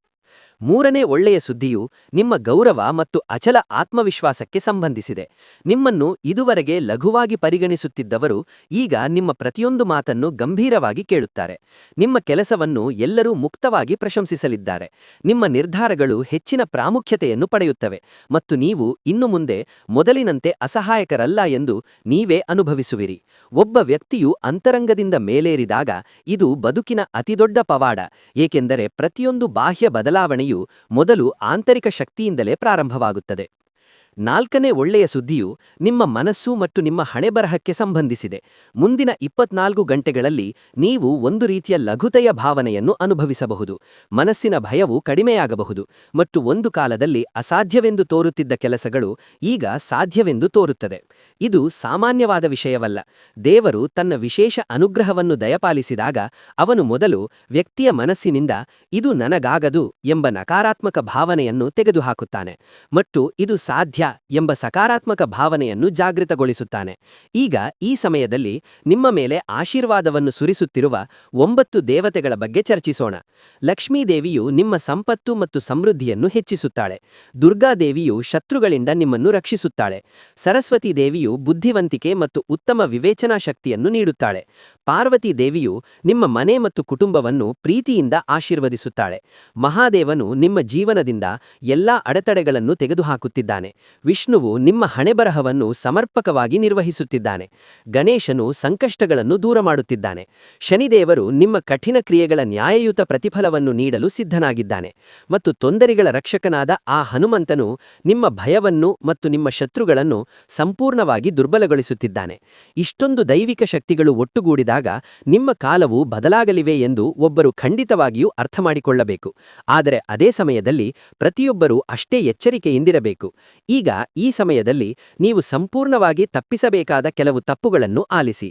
S2: ಮೂರನೇ ಒಳ್ಳೆಯ ಸುದ್ದಿಯು ನಿಮ್ಮ ಗೌರವ ಮತ್ತು ಅಚಲ ಆತ್ಮವಿಶ್ವಾಸಕ್ಕೆ ಸಂಬಂಧಿಸಿದೆ. ನಿಮ್ಮನ್ನು ಇದುವರೆಗೆ ಲಘುವಾಗಿ ಪರಿಗಣಿಸುತ್ತಿದ್ದವರು ಈಗ ನಿಮ್ಮ ಪ್ರತಿಯೊಂದು ಮಾತನ್ನು ಗಂಭೀರವಾಗಿ ಕೇಳುತ್ತಾರೆ. ನಿಮ್ಮ ಕೆಲಸವನ್ನು ಎಲ್ಲರೂ ಮುಕ್ತವಾಗಿ ಪ್ರಶಂಸಿಸಲಿದ್ದಾರೆ. ನಿಮ್ಮ ನಿರ್ಧಾರಗಳು ಹೆಚ್ಚಿನ ಪ್ರಾಮುಖ್ಯತೆಯನ್ನು ಪಡೆಯುತ್ತವೆ ಮತ್ತು ನೀವು ಇನ್ನು ಮುಂದೆ ಮೊದಲಿನಂತೆ ಅಸಹಾಯಕರಲ್ಲ ಎಂದು ನೀವೇ ಅನುಭವಿಸುವಿರಿ. ಒಬ್ಬ ವ್ಯಕ್ತಿಯು ಅಂತರಂಗದಿಂದ ಮೇಲೇರಿದಾಗ ಇದು ಬದುಕಿನ ಅತಿದೊಡ್ಡ ಪವಾಡ, ಏಕೆಂದರೆ ಪ್ರತಿಯೊಂದು ಬಾಹ್ಯ ಬದಲಾವಣೆಯು ಮೊದಲು ಆಂತರಿಕ ಶಕ್ತಿಯಿಂದಲೇ ಪ್ರಾರಂಭವಾಗುತ್ತದೆ. ನಾಲ್ಕನೇ ಒಳ್ಳೆಯ ಸುದ್ದಿಯು ನಿಮ್ಮ ಮನಸ್ಸು ಮತ್ತು ನಿಮ್ಮ ಹಣೆಬರಹಕ್ಕೆ ಸಂಬಂಧಿಸಿದೆ. ಮುಂದಿನ 24 ಗಂಟೆಗಳಲ್ಲಿ ನೀವು ಒಂದು ರೀತಿಯ ಲಘುತೆಯ ಭಾವನೆಯನ್ನು ಅನುಭವಿಸಬಹುದು. ಮನಸ್ಸಿನ ಭಯವು ಕಡಿಮೆಯಾಗಬಹುದು ಮತ್ತು ಒಂದು ಕಾಲದಲ್ಲಿ ಅಸಾಧ್ಯವೆಂದು ತೋರುತ್ತಿದ್ದ ಕೆಲಸಗಳು ಈಗ ಸಾಧ್ಯವೆಂದು ತೋರುತ್ತದೆ. ಇದು ಸಾಮಾನ್ಯವಾದ ವಿಷಯವಲ್ಲ. ದೇವರು ತನ್ನ ವಿಶೇಷ ಅನುಗ್ರಹವನ್ನು ದಯಪಾಲಿಸಿದಾಗ ಅವನು ಮೊದಲು ವ್ಯಕ್ತಿಯ ಮನಸ್ಸಿನಿಂದ ಇದು ನನಗಾಗದು ಎಂಬ ನಕಾರಾತ್ಮಕ ಭಾವನೆಯನ್ನು ತೆಗೆದುಹಾಕುತ್ತಾನೆ ಮತ್ತು ಇದು ಸಾಧ್ಯ ಎಂಬ ಸಕಾರಾತ್ಮಕ ಭಾವನೆಯನ್ನು ಜಾಗೃತಗೊಳಿಸುತ್ತಾನೆ. ಈಗ ಈ ಸಮಯದಲ್ಲಿ ನಿಮ್ಮ ಮೇಲೆ ಆಶೀರ್ವಾದವನ್ನು ಸುರಿಸುತ್ತಿರುವ 9 ದೇವತೆಗಳ ಬಗ್ಗೆ ಚರ್ಚಿಸೋಣ. ಲಕ್ಷ್ಮೀದೇವಿಯು ನಿಮ್ಮ ಸಂಪತ್ತು ಮತ್ತು ಸಮೃದ್ಧಿಯನ್ನು ಹೆಚ್ಚಿಸುತ್ತಾಳೆ. ದುರ್ಗಾದೇವಿಯು ಶತ್ರುಗಳಿಂದ ನಿಮ್ಮನ್ನು ರಕ್ಷಿಸುತ್ತಾಳೆ. ಸರಸ್ವತಿ ದೇವಿಯು ಬುದ್ಧಿವಂತಿಕೆ ಮತ್ತು ಉತ್ತಮ ವಿವೇಚನಾ ಶಕ್ತಿಯನ್ನು ನೀಡುತ್ತಾಳೆ. ಪಾರ್ವತಿ ದೇವಿಯು ನಿಮ್ಮ ಮನೆ ಮತ್ತು ಕುಟುಂಬವನ್ನು ಪ್ರೀತಿಯಿಂದ ಆಶೀರ್ವದಿಸುತ್ತಾಳೆ. ಮಹಾದೇವನು ನಿಮ್ಮ ಜೀವನದಿಂದ ಎಲ್ಲಾ ಅಡೆತಡೆಗಳನ್ನು ತೆಗೆದುಹಾಕುತ್ತಿದ್ದಾನೆ. ವಿಷ್ಣುವು ನಿಮ್ಮ ಹಣೆಬರಹವನ್ನು ಸಮರ್ಪಕವಾಗಿ ನಿರ್ವಹಿಸುತ್ತಿದ್ದಾನೆ. ಗಣೇಶನು ಸಂಕಷ್ಟಗಳನ್ನು ದೂರ ಮಾಡುತ್ತಿದ್ದಾನೆ. ಶನಿದೇವರು ನಿಮ್ಮ ಕಠಿಣ ಕ್ರಿಯೆಗಳ ನ್ಯಾಯಯುತ ಪ್ರತಿಫಲವನ್ನು ನೀಡಲು ಸಿದ್ಧನಾಗಿದ್ದಾನೆ. ಮತ್ತು ತೊಂದರೆಗಳ ರಕ್ಷಕನಾದ ಆ ಹನುಮಂತನು ನಿಮ್ಮ ಭಯವನ್ನು ಮತ್ತು ನಿಮ್ಮ ಶತ್ರುಗಳನ್ನು ಸಂಪೂರ್ಣವಾಗಿ ದುರ್ಬಲಗೊಳಿಸುತ್ತಿದ್ದಾನೆ. ಇಷ್ಟೊಂದು ದೈವಿಕ ಶಕ್ತಿಗಳು ಒಟ್ಟುಗೂಡಿದಾಗ ನಿಮ್ಮ ಕಾಲವು ಬದಲಾಗಲಿವೆ ಎಂದು ಒಬ್ಬರು ಖಂಡಿತವಾಗಿಯೂ ಅರ್ಥಮಾಡಿಕೊಳ್ಳಬೇಕು. ಆದರೆ ಅದೇ ಸಮಯದಲ್ಲಿ ಪ್ರತಿಯೊಬ್ಬರೂ ಅಷ್ಟೇ ಎಚ್ಚರಿಕೆಯಿಂದಿರಬೇಕು. ಈಗ ಈ ಸಮಯದಲ್ಲಿ ನೀವು ಸಂಪೂರ್ಣವಾಗಿ ತಪ್ಪಿಸಬೇಕಾದ ಕೆಲವು ತಪ್ಪುಗಳನ್ನು ಆಲಿಸಿ.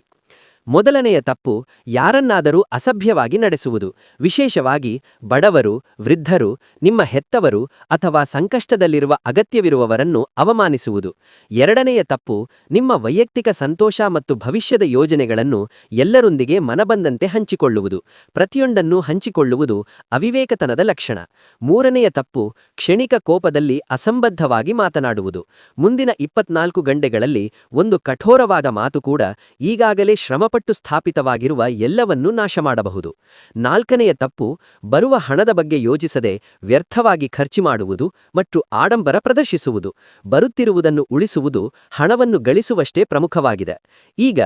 S2: ಮೊದಲನೆಯ ತಪ್ಪು, ಯಾರನ್ನಾದರೂ ಅಸಭ್ಯವಾಗಿ ನಡೆಸುವುದು, ವಿಶೇಷವಾಗಿ ಬಡವರು, ವೃದ್ಧರು, ನಿಮ್ಮ ಹೆತ್ತವರು ಅಥವಾ ಸಂಕಷ್ಟದಲ್ಲಿರುವ ಅಗತ್ಯವಿರುವವರನ್ನು ಅವಮಾನಿಸುವುದು. ಎರಡನೆಯ ತಪ್ಪು, ನಿಮ್ಮ ವೈಯಕ್ತಿಕ ಸಂತೋಷ ಮತ್ತು ಭವಿಷ್ಯದ ಯೋಜನೆಗಳನ್ನು ಎಲ್ಲರೊಂದಿಗೆ ಮನಬಂದಂತೆ ಹಂಚಿಕೊಳ್ಳುವುದು. ಪ್ರತಿಯೊಂದನ್ನು ಹಂಚಿಕೊಳ್ಳುವುದು ಅವಿವೇಕತನದ ಲಕ್ಷಣ. ಮೂರನೆಯ ತಪ್ಪು, ಕ್ಷಣಿಕ ಕೋಪದಲ್ಲಿ ಅಸಂಬದ್ಧವಾಗಿ ಮಾತನಾಡುವುದು. ಮುಂದಿನ 24 ಗಂಟೆಗಳಲ್ಲಿ ಒಂದು ಕಠೋರವಾದ ಮಾತು ಕೂಡ ಈಗಾಗಲೇ ಶ್ರಮಪಟ್ಟು ಸ್ಥಾಪಿತವಾಗಿರುವ ಎಲ್ಲವನ್ನೂ ನಾಶ ಮಾಡಬಹುದು. ನಾಲ್ಕನೆಯ ತಪ್ಪು, ಬರುವ ಹಣದ ಬಗ್ಗೆ ಯೋಚಿಸದೆ ವ್ಯರ್ಥವಾಗಿ ಖರ್ಚು ಮಾಡುವುದು ಮತ್ತು ಆಡಂಬರ ಪ್ರದರ್ಶಿಸುವುದು. ಬರುತ್ತಿರುವುದನ್ನು ಉಳಿಸುವುದು ಹಣವನ್ನು ಗಳಿಸುವಷ್ಟೇ ಪ್ರಮುಖವಾಗಿದೆ. ಈಗ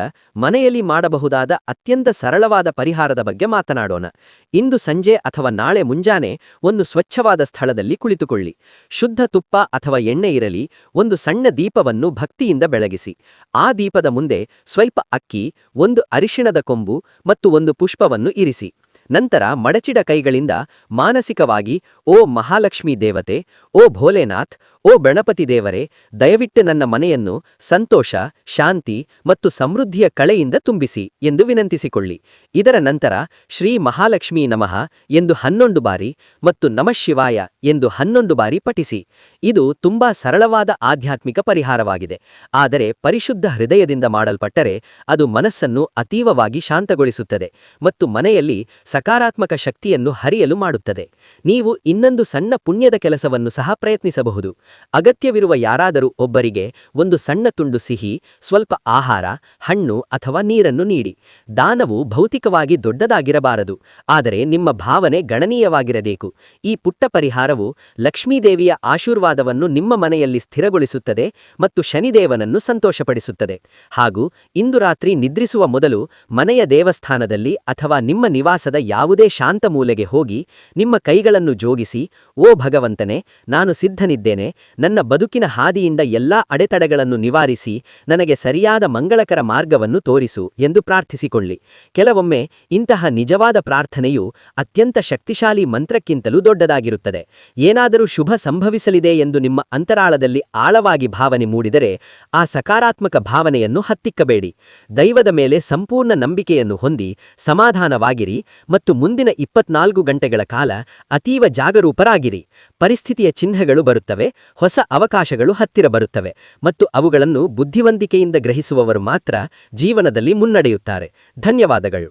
S2: ಮನೆಯಲ್ಲಿ ಮಾಡಬಹುದಾದ ಅತ್ಯಂತ ಸರಳವಾದ ಪರಿಹಾರದ ಬಗ್ಗೆ ಮಾತನಾಡೋಣ. ಇಂದು ಸಂಜೆ ಅಥವಾ ನಾಳೆ ಮುಂಜಾನೆ ಒಂದು ಸ್ವಚ್ಛವಾದ ಸ್ಥಳದಲ್ಲಿ ಕುಳಿತುಕೊಳ್ಳಿ. ಶುದ್ಧ ತುಪ್ಪ ಅಥವಾ ಎಣ್ಣೆ ಇರಲಿ, ಒಂದು ಸಣ್ಣ ದೀಪವನ್ನು ಭಕ್ತಿಯಿಂದ ಬೆಳಗಿಸಿ. ಆ ದೀಪದ ಮುಂದೆ ಸ್ವಲ್ಪ ಅಕ್ಕಿ, ಒಂದು ಅರಿಶಿಣದ ಕೊಂಬು ಮತ್ತು ಒಂದು ಪುಷ್ಪವನ್ನು ಇರಿಸಿ. ನಂತರ ಮಡಚಿದ ಕೈಗಳಿಂದ ಮಾನಸಿಕವಾಗಿ, ಓ ಮಹಾಲಕ್ಷ್ಮೀ ದೇವತೆ, ಓ ಭೋಲೆನಾಥ್, ಓ ಗಣಪತಿ ದೇವರೇ, ದಯವಿಟ್ಟು ನನ್ನ ಮನೆಯನ್ನು ಸಂತೋಷ, ಶಾಂತಿ ಮತ್ತು ಸಮೃದ್ಧಿಯ ಕಳೆಯಿಂದ ತುಂಬಿಸಿ ಎಂದು ವಿನಂತಿಸಿಕೊಳ್ಳಿ. ಇದರ ನಂತರ ಶ್ರೀ ಮಹಾಲಕ್ಷ್ಮೀ ನಮಃ ಎಂದು 11 ಬಾರಿ ಮತ್ತು ನಮಃ ಶಿವಾಯ ಎಂದು 11 ಬಾರಿ ಪಠಿಸಿ. ಇದು ತುಂಬಾ ಸರಳವಾದ ಆಧ್ಯಾತ್ಮಿಕ ಪರಿಹಾರವಾಗಿದೆ, ಆದರೆ ಪರಿಶುದ್ಧ ಹೃದಯದಿಂದ ಮಾಡಲ್ಪಟ್ಟರೆ ಅದು ಮನಸ್ಸನ್ನು ಅತೀವವಾಗಿ ಶಾಂತಗೊಳಿಸುತ್ತದೆ ಮತ್ತು ಮನೆಯಲ್ಲಿ ಸಕಾರಾತ್ಮಕ ಶಕ್ತಿಯನ್ನು ಹರಿಯಲು ಮಾಡುತ್ತದೆ. ನೀವು ಇನ್ನೊಂದು ಸಣ್ಣ ಪುಣ್ಯದ ಕೆಲಸವನ್ನು ಸಹ ಪ್ರಯತ್ನಿಸಬಹುದು. ಅಗತ್ಯವಿರುವ ಯಾರಾದರೂ ಒಬ್ಬರಿಗೆ ಒಂದು ಸಣ್ಣ ತುಂಡು ಸಿಹಿ, ಸ್ವಲ್ಪ ಆಹಾರ, ಹಣ್ಣು ಅಥವಾ ನೀರನ್ನು ನೀಡಿ. ದಾನವು ಭೌತಿಕವಾಗಿ ದೊಡ್ಡದಾಗಿರಬಾರದು, ಆದರೆ ನಿಮ್ಮ ಭಾವನೆ ಗಣನೀಯವಾಗಿರಬೇಕು. ಈ ಪುಟ್ಟ ಪರಿಹಾರವು ಲಕ್ಷ್ಮೀದೇವಿಯ ಆಶೀರ್ವಾದವನ್ನು ನಿಮ್ಮ ಮನೆಯಲ್ಲಿ ಸ್ಥಿರಗೊಳಿಸುತ್ತದೆ ಮತ್ತು ಶನಿದೇವನನ್ನು ಸಂತೋಷಪಡಿಸುತ್ತದೆ. ಹಾಗೂ ಇಂದು ರಾತ್ರಿ ನಿದ್ರಿಸುವ ಮೊದಲು ಮನೆಯ ದೇವಸ್ಥಾನದಲ್ಲಿ ಅಥವಾ ನಿಮ್ಮ ನಿವಾಸದ ಯಾವುದೇ ಶಾಂತ ಮೂಲೆಗೆ ಹೋಗಿ ನಿಮ್ಮ ಕೈಗಳನ್ನು ಜೋಗಿಸಿ, ಓ ಭಗವಂತನೇ, ನಾನು ಸಿದ್ಧನಿದ್ದೇನೆ, ನನ್ನ ಬದುಕಿನ ಹಾದಿಯಿಂದ ಎಲ್ಲಾ ಅಡೆತಡೆಗಳನ್ನು ನಿವಾರಿಸಿ ನನಗೆ ಸರಿಯಾದ ಮಂಗಳಕರ ಮಾರ್ಗವನ್ನು ತೋರಿಸು ಎಂದು ಪ್ರಾರ್ಥಿಸಿಕೊಳ್ಳಿ. ಕೆಲವೊಮ್ಮೆ ಇಂತಹ ನಿಜವಾದ ಪ್ರಾರ್ಥನೆಯು ಅತ್ಯಂತ ಶಕ್ತಿಶಾಲಿ ಮಂತ್ರಕ್ಕಿಂತಲೂ ದೊಡ್ಡದಾಗಿರುತ್ತದೆ. ಏನಾದರೂ ಶುಭ ಸಂಭವಿಸಲಿದೆ ಎಂದು ನಿಮ್ಮ ಅಂತರಾಳದಲ್ಲಿ ಆಳವಾಗಿ ಭಾವನೆ ಮೂಡಿದರೆ ಆ ಸಕಾರಾತ್ಮಕ ಭಾವನೆಯನ್ನು ಹತ್ತಿಕ್ಕಬೇಡಿ. ದೈವದ ಮೇಲೆ ಸಂಪೂರ್ಣ ನಂಬಿಕೆಯನ್ನು ಹೊಂದಿ ಸಮಾಧಾನವಾಗಿರಿ ಮತ್ತು ಮುಂದಿನ 24 ಗಂಟೆಗಳ ಕಾಲ ಅತೀವ ಜಾಗರೂಕರಾಗಿರಿ. ಪರಿಸ್ಥಿತಿಯ ಚಿಹ್ನೆಗಳು ಬರುತ್ತವೆ, ಹೊಸ ಅವಕಾಶಗಳು ಹತ್ತಿರ ಬರುತ್ತವೆ ಮತ್ತು ಅವುಗಳನ್ನು ಬುದ್ಧಿವಂತಿಕೆಯಿಂದ ಗ್ರಹಿಸುವವರು ಮಾತ್ರ ಜೀವನದಲ್ಲಿ ಮುನ್ನಡೆಯುತ್ತಾರೆ. ಧನ್ಯವಾದಗಳು.